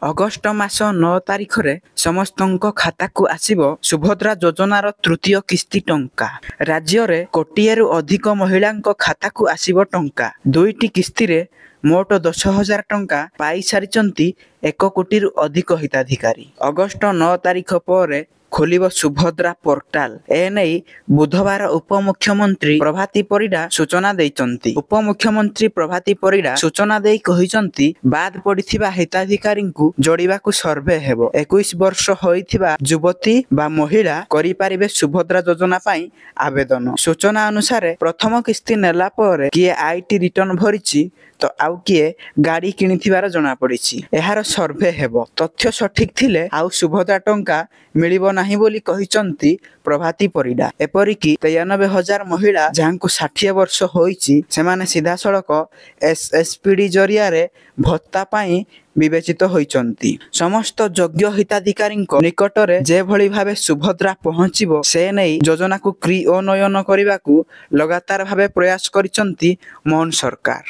August ମାସ 9 ତାରିଖରେ ସମସ୍ତଙ୍କ ଖାତାକୁ ଆସିବ ସୁଭଦ୍ରା ଯୋଜନାର ତୃତୀୟ କିସ୍ତି ଟଙ୍କା। ରାଜ୍ୟରେ କୋଟିଏରୁ ଅଧିକ ମହିଳାଙ୍କ ଖାତାକୁ ଆସିବ ଟଙ୍କା। ଦୁଇଟି କିସ୍ତିରେ ମୋଟ 10,000 ଟଙ୍କା ପାଇସାରିଛନ୍ତି 1 କୋଟିରୁ ଅଧିକ ହିତାଧିକାରୀ। ଅଗଷ୍ଟ 9 ତାରିଖ ପରେ ଖୋଲିବ ସୁଭଦ୍ରା ପୋର୍ଟାଲ। ଏନେଇ ବୁଧବାର ଉପମୁଖ୍ୟମନ୍ତ୍ରୀ ପ୍ରଭାତୀ ପରିଡ଼ା ସୂଚନା ଦେଇଛନ୍ତି। ଉପମୁଖ୍ୟମନ୍ତ୍ରୀ ପ୍ରଭାତୀ ପରିଡ଼ା ସୂଚନା ଦେଇ କହିଛନ୍ତି, ବାଦ୍ ପଡ଼ିଥିବା ହିତାଧିକାରୀଙ୍କୁ ଯୋଡ଼ିବାକୁ ସର୍ଭେ ହେବ। 21 ବର୍ଷ ହୋଇଥିବା ଯୁବତୀ ବା ମହିଳା କରିପାରିବେ ସୁଭଦ୍ରା ଯୋଜନା ପାଇଁ ଆବେଦନ। ସୂଚନା ଅନୁସାରେ ପ୍ରଥମ କିସ୍ତି ନେଲା ପରେ କିଏ ଆଇଟି ରିଟର୍ଣ୍ଣ ଭରିଛି ତ ଆଉ କିଏ ଗାଡ଼ି କିଣିଥିବାର ଜଣାପଡ଼ିଛି। ଏହାର ସର୍ଭେ ହେବ। ତଥ୍ୟ ସଠିକ୍ ଥିଲେ ଆଉ ସୁଭଦ୍ରା ଟଙ୍କା ମିଳିବ ନାହିଁ ବୋଲି କହିଛନ୍ତି ପ୍ରଭାତୀ ପରିଡ଼ା। ଏପରିକି 93,000 ମହିଳା ଯାହାଙ୍କୁ 60 ବର୍ଷ ହୋଇଛି ସେମାନେ ସିଧାସଳଖ ଏସ୍ଏସ୍ପିଡି ଜରିଆରେ ଭତ୍ତା ପାଇଁ ବିବେଚିତ ହୋଇଛନ୍ତି। ସମସ୍ତ ଯୋଗ୍ୟ ହିତାଧିକାରୀଙ୍କ ନିକଟରେ ଯେଭଳି ଭାବେ ସୁଭଦ୍ରା ପହଞ୍ଚିବ ସେ ନେଇ ଯୋଜନାକୁ କ୍ରିୟାନ୍ୱୟନ କରିବାକୁ ଲଗାତାର ଭାବେ ପ୍ରୟାସ କରିଛନ୍ତି ମୋହନ ସରକାର।